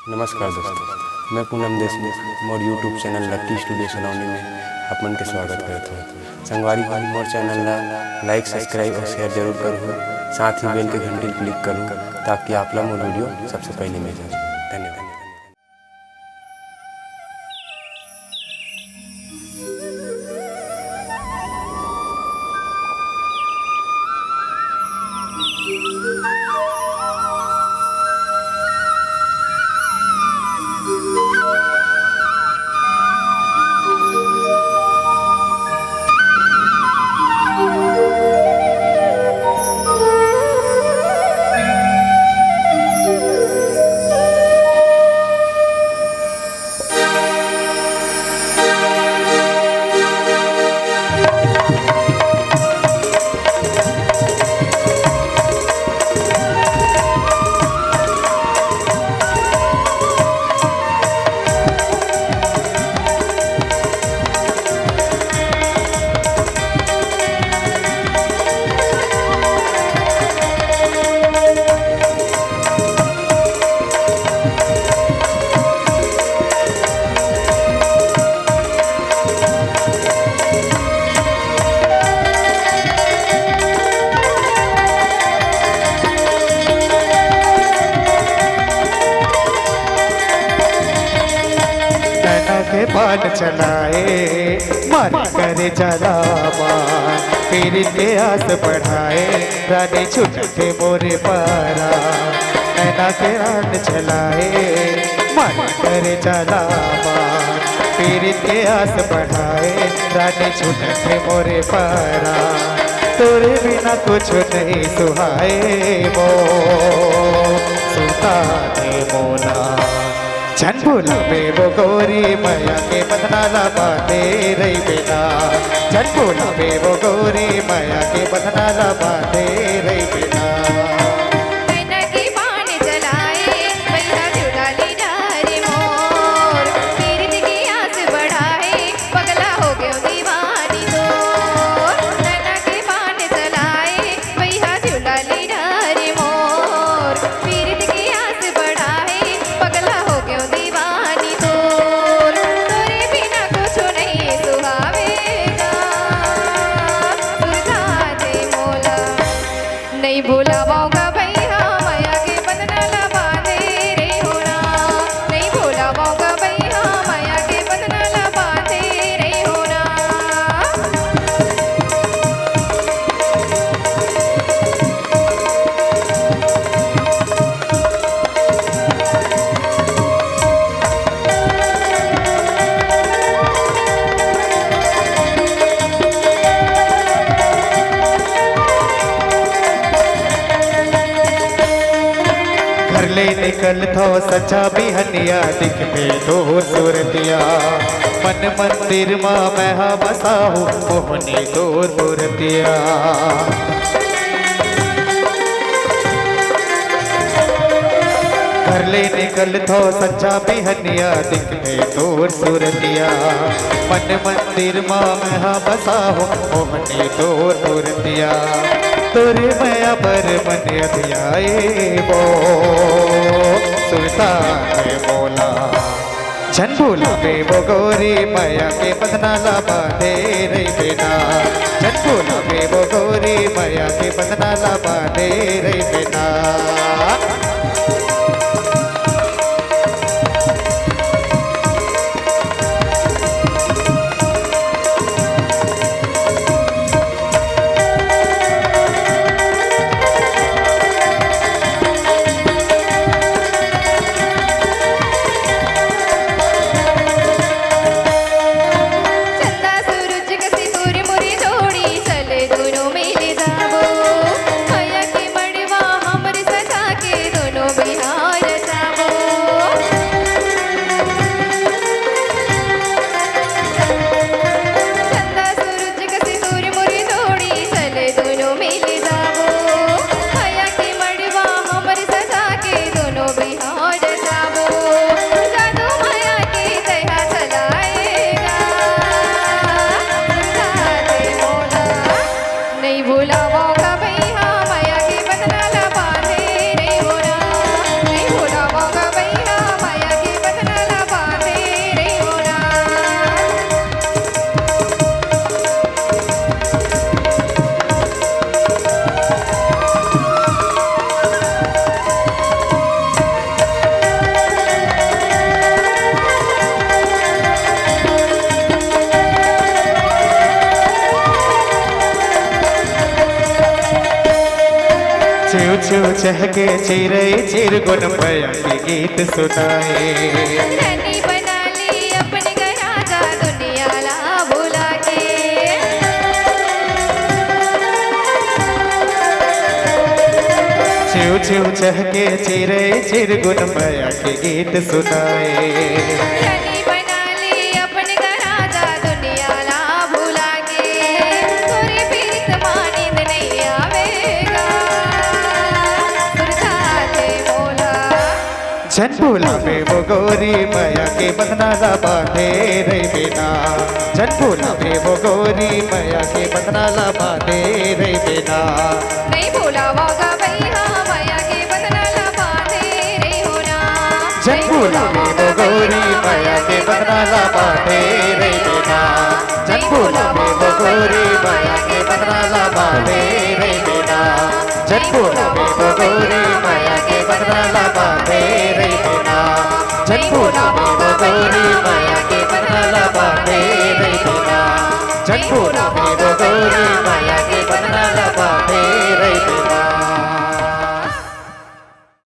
नमस्कार दोस्तों, मैं पूनम देशमुख मोर यूट्यूब चैनल लक्की स्टूडियो सलौनी में आपमन के स्वागत करता हूँ। संगवारी भाई मोर चैनल ला लाइक सब्सक्राइब और शेयर जरूर करूँ, साथ ही बेल के घंटी क्लिक करूँ ताकि आप ला मोर वीडियो सबसे पहले मिल जाए। धन्यवाद। के बाल चलाए मन करे जलावा फिर इतिहास बढ़ाए रानी छुटते मोरे पारा। नैना के रान चलाए मन करे जलावा फिर इतिहास बढ़ाए रानी छुटते मोरे पारा। तोरे बिना कुछ नहीं सुहाए वो सुल्ताने मोला झनपुला में वो गोरी मैया के बदनाला बाते रही बिना। झनपुला में वो गोरी मैया के बदनाला बाते रही बिना। नहीं भूलावाऊंगा भैया माया के बदनाला बांधे रे होना। नहीं भूलावाऊंगा भैया माया के बदनाला बांधे रे होना। ले निकल थो सच्चा बिहनिया दिखते दो सूरतिया। मन मंदिर माँ मैं हा बसा हूँ मोहनी दो मूर्तिया। घर ले निकल थो सच्चा बिहनिया दिखते दो सूरतिया। मन मंदिर माँ मैं हा बसा हूँ मोहनी दो मूर्तिया। तोरे मैया पर मन अभियाए वो सुल्तान मोला। झनपुला में वो गोरी मैया के बदनाला बांधे रही बिना। झनपुला में वो गोरी मैया के बदनाला बांधे रही बिना। माया के मड़वा हमरे सजा के छू छू चहके चिरे चिरगुन मैया के गीत सुनाए। धनी बना ली अपने घर राजा दुनिया ला भुला के। छू छू चहके चिरे चिरगुन मैया के गीत सुनाए। धनी बना ली अपने घर राजा दुनिया ला भुला के। तोरे प्रीत मां नींद नहीं आवेगा सुरखाते मोला। जन भूला में वो गोरी मैया के बंधना ला बांधे रे बिना। जन भूला में वो गोरी मैया के बंधना ला बांधे रे बिना। नहीं भुलावागा भैया माया के बंधना ला बांधे रे होना। जन भूला में वो गोरी मैया के बंधना ला बांधे रे बिना। जन भूला में वो गोरी मैया के बंधना ला बांधे रे बिना। जन भूला में वो गोरी मैया के बंधना ला बांधे रे बिना। जन भूला में वो गोरी मैया के बंधना ला बांधे रे बिना। जन भूला में वो गोरी